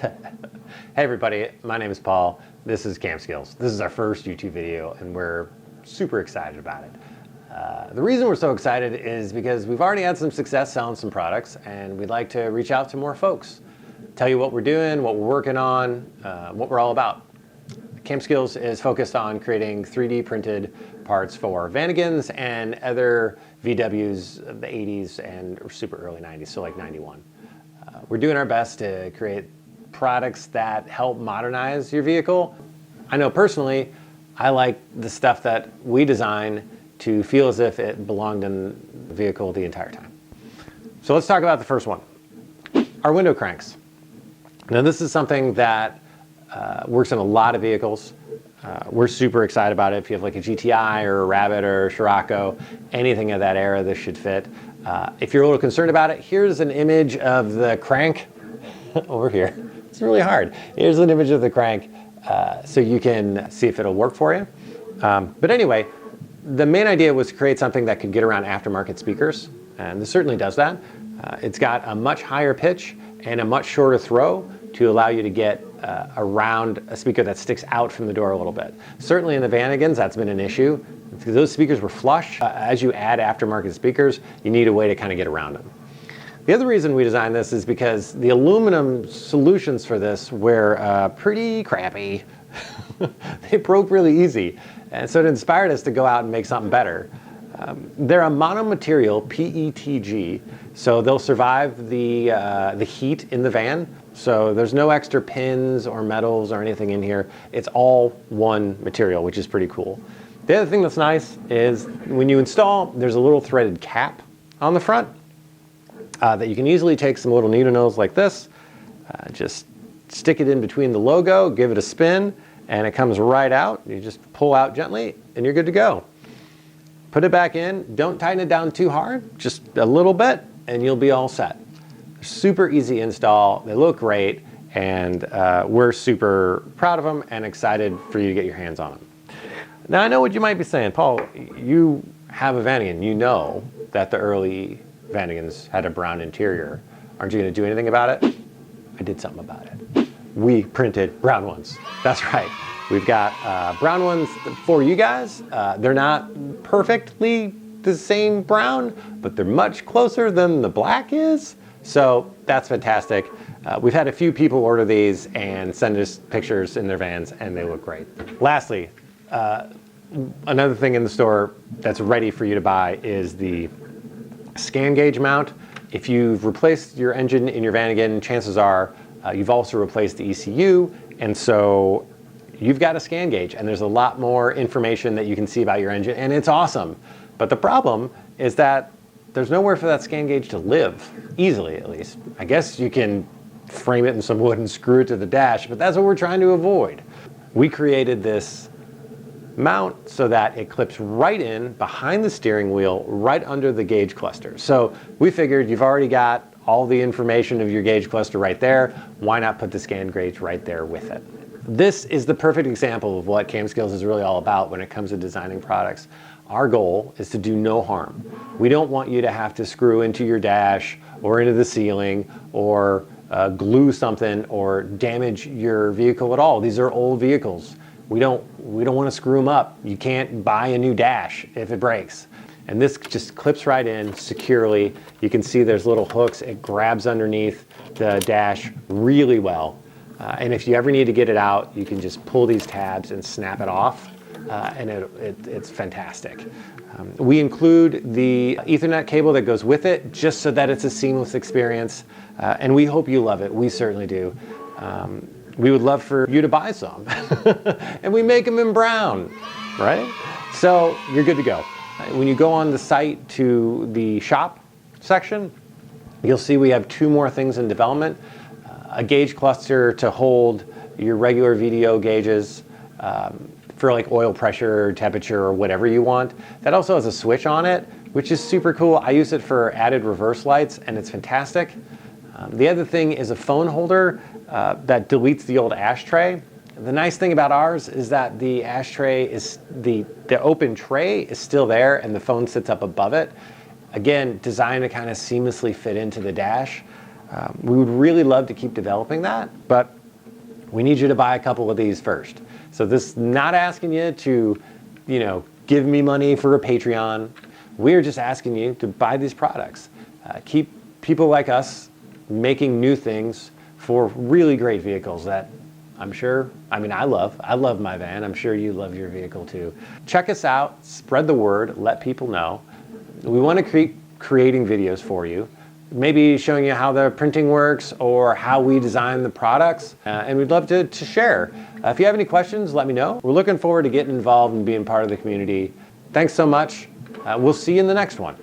Hey everybody, my name is Paul. This is CAMPSKILLS. This is our first YouTube video and we're super excited about it. The reason we're so excited is because we've already had some success selling some products and we'd like to reach out to more folks. Tell you what we're doing, what we're working on, what we're all about. CAMPSKILLS is focused on creating 3D printed parts for Vanagons and other VWs of the 80s and super early 90s, so like 91. We're doing our best to create products that help modernize your vehicle. I know personally, I like the stuff that we design to feel as if it belonged in the vehicle the entire time. So let's talk about the first one, our window cranks. Now this is something that works in a lot of vehicles. We're super excited about it. If you have like a GTI or a Rabbit or a Scirocco, anything of that era, this should fit. If you're a little concerned about it, here's an image of the crank over here. It's really hard. Here's an image of the crank so you can see if it'll work for you. But anyway, the main idea was to create something that could get around aftermarket speakers, and this certainly does that. It's got a much higher pitch and a much shorter throw to allow you to get around a speaker that sticks out from the door a little bit. Certainly in the Vanagons, that's been an issue. Because those speakers were flush. As you add aftermarket speakers, you need a way to kind of get around them. The other reason we designed this is because the aluminum solutions for this were pretty crappy. They broke really easy. And so it inspired us to go out and make something better. They're a monomaterial PETG, so they'll survive the heat in the van. So there's no extra pins or metals or anything in here. It's all one material, which is pretty cool. The other thing that's nice is when you install, there's a little threaded cap on the front that you can easily take some little needle nose like this, just stick it in between the logo, give it a spin, and it comes right out. You just pull out gently and you're good to go. Put it back in, don't tighten it down too hard, just a little bit and you'll be all set. Super easy install, they look great, and we're super proud of them and excited for you to get your hands on them. Now I know what you might be saying, Paul, you have a Vanagon, you know that the early Vanagons had a brown interior. Aren't you going to do anything about it? I did something about it. We printed brown ones. That's right. We've got brown ones for you guys. They're not perfectly the same brown, but they're much closer than the black is. So that's fantastic. We've had a few people order these and send us pictures in their vans and they look great. Lastly, another thing in the store that's ready for you to buy is the scan gauge mount. If you've replaced your engine in your Vanagon, chances are you've also replaced the ECU, and so you've got a scan gauge and there's a lot more information that you can see about your engine, and it's awesome. But the problem is that there's nowhere for that scan gauge to live, easily at least. I guess you can frame it in some wood and screw it to the dash, but that's what we're trying to avoid. We created this mount so that it clips right in behind the steering wheel, right under the gauge cluster. So we figured you've already got all the information of your gauge cluster right there. Why not put the scan gauge right there with it? This is the perfect example of what CAMPSKILLS is really all about when it comes to designing products. Our goal is to do no harm. We don't want you to have to screw into your dash or into the ceiling or glue something or damage your vehicle at all. These are old vehicles. We don't want to screw them up. You can't buy a new dash if it breaks. And this just clips right in securely. You can see there's little hooks. It grabs underneath the dash really well. And if you ever need to get it out, you can just pull these tabs and snap it off. And it's fantastic. We include the Ethernet cable that goes with it just so that it's a seamless experience. And we hope you love it. We certainly do. We would love for you to buy some. And we make them in brown, right? So you're good to go. When you go on the site to the shop section, you'll see we have 2 more things in development. A gauge cluster to hold your regular VDO gauges for like oil pressure, temperature, or whatever you want. That also has a switch on it, which is super cool. I use it for added reverse lights and it's fantastic. The other thing is a phone holder that deletes the old ashtray. The nice thing about ours is that the ashtray is, the open tray is still there and the phone sits up above it. Again, designed to kind of seamlessly fit into the dash. We would really love to keep developing that, but we need you to buy a couple of these first. So this is not asking you to, give me money for a Patreon. We're just asking you to buy these products. Keep people like us making new things for really great vehicles that I love my van. I'm sure you love your vehicle too. Check us out, spread the word, let people know. We want to keep creating videos for you, maybe showing you how the printing works or how we design the products, and we'd love to share. If you have any questions, let me know. We're looking forward to getting involved and being part of the community. Thanks so much. We'll see you in the next one.